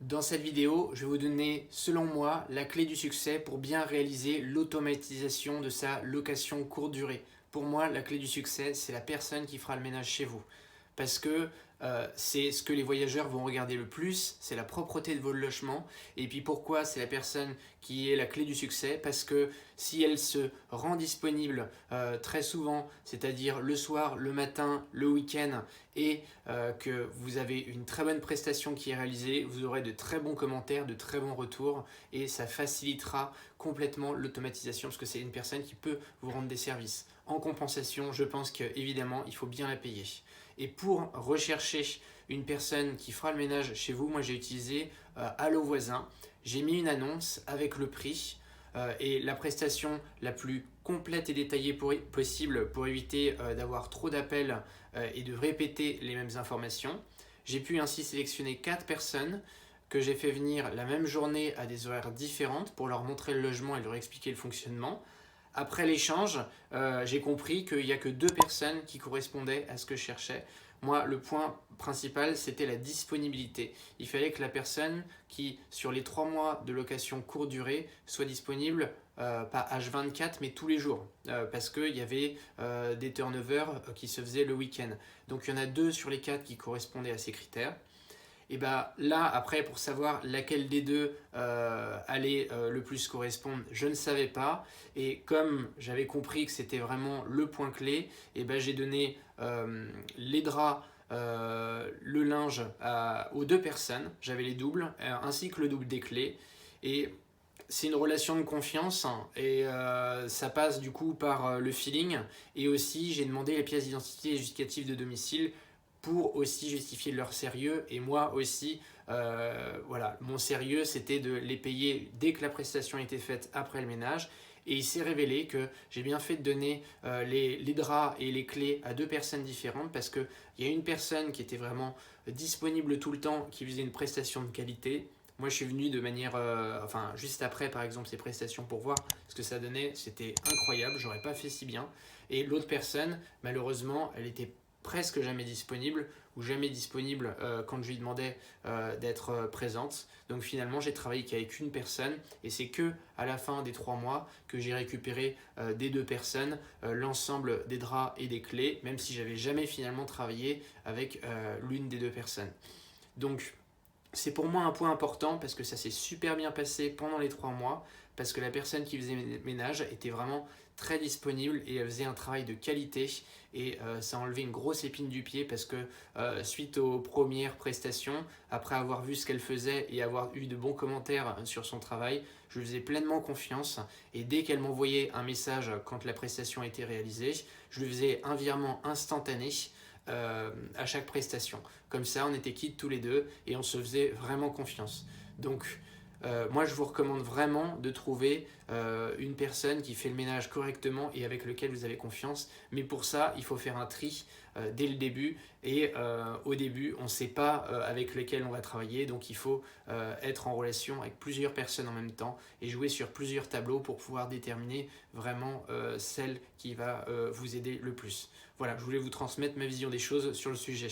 Dans cette vidéo, je vais vous donner, selon moi, la clé du succès pour bien réaliser l'automatisation de sa location courte durée. Pour moi, la clé du succès, c'est la personne qui fera le ménage chez vous. Parce que c'est ce que les voyageurs vont regarder le plus, c'est la propreté de votre logement. Et puis pourquoi c'est la personne qui est la clé du succès? Parce que si elle se rend disponible très souvent, c'est-à-dire le soir, le matin, le week-end, et que vous avez une très bonne prestation qui est réalisée, vous aurez de très bons commentaires, de très bons retours, et ça facilitera complètement l'automatisation parce que c'est une personne qui peut vous rendre des services. En compensation, je pense qu'évidemment, il faut bien la payer. Et pour rechercher une personne qui fera le ménage chez vous, moi j'ai utilisé Allo Voisin. J'ai mis une annonce avec le prix et la prestation la plus complète et détaillée possible pour éviter d'avoir trop d'appels et de répéter les mêmes informations. J'ai pu ainsi sélectionner 4 personnes que j'ai fait venir la même journée à des horaires différentes pour leur montrer le logement et leur expliquer le fonctionnement. Après l'échange, j'ai compris qu'il n'y a que 2 personnes qui correspondaient à ce que je cherchais. Moi, le point principal, c'était la disponibilité. Il fallait que la personne qui, sur les 3 mois de location courte durée, soit disponible, pas H24, mais tous les jours. Parce qu'il y avait des turnovers qui se faisaient le week-end. Donc il y en a 2 sur les 4 qui correspondaient à ces critères. Et bah là, après, pour savoir laquelle des deux allait le plus correspondre, je ne savais pas. Et comme j'avais compris que c'était vraiment le point clé, et bah, j'ai donné les draps, le linge aux 2 personnes. J'avais les doubles, ainsi que le double des clés. Et c'est une relation de confiance et ça passe du coup par le feeling. Et aussi, j'ai demandé les pièces d'identité et justificatifs de domicile pour aussi justifier leur sérieux. Et moi aussi, voilà, mon sérieux, c'était de les payer dès que la prestation était faite après le ménage. Et il s'est révélé que j'ai bien fait de donner les draps et les clés à 2 personnes différentes parce qu'il y a une personne qui était vraiment disponible tout le temps, qui faisait une prestation de qualité. Moi, je suis venu de manière, enfin, juste après, par exemple, ces prestations pour voir ce que ça donnait. C'était incroyable, j'aurais pas fait si bien. Et l'autre personne, malheureusement, elle était presque jamais disponible ou jamais disponible quand je lui demandais d'être présente. Donc finalement, j'ai travaillé qu'avec une personne et c'est que à la fin des 3 mois que j'ai récupéré des 2 personnes l'ensemble des draps et des clés, même si j'avais jamais finalement travaillé avec l'une des 2 personnes. Donc c'est pour moi un point important parce que ça s'est super bien passé pendant les 3 mois, parce que la personne qui faisait ménage était vraiment très disponible et elle faisait un travail de qualité et ça a enlevé une grosse épine du pied parce que suite aux premières prestations, après avoir vu ce qu'elle faisait et avoir eu de bons commentaires sur son travail, je lui faisais pleinement confiance et dès qu'elle m'envoyait un message quand la prestation était réalisée, je lui faisais un virement instantané à chaque prestation. Comme ça, on était quittes tous les deux et on se faisait vraiment confiance. Donc, moi, je vous recommande vraiment de trouver une personne qui fait le ménage correctement et avec lequel vous avez confiance. Mais pour ça, il faut faire un tri dès le début. Et au début, on ne sait pas avec lesquels on va travailler. Donc, il faut être en relation avec plusieurs personnes en même temps et jouer sur plusieurs tableaux pour pouvoir déterminer vraiment celle qui va vous aider le plus. Voilà, je voulais vous transmettre ma vision des choses sur le sujet.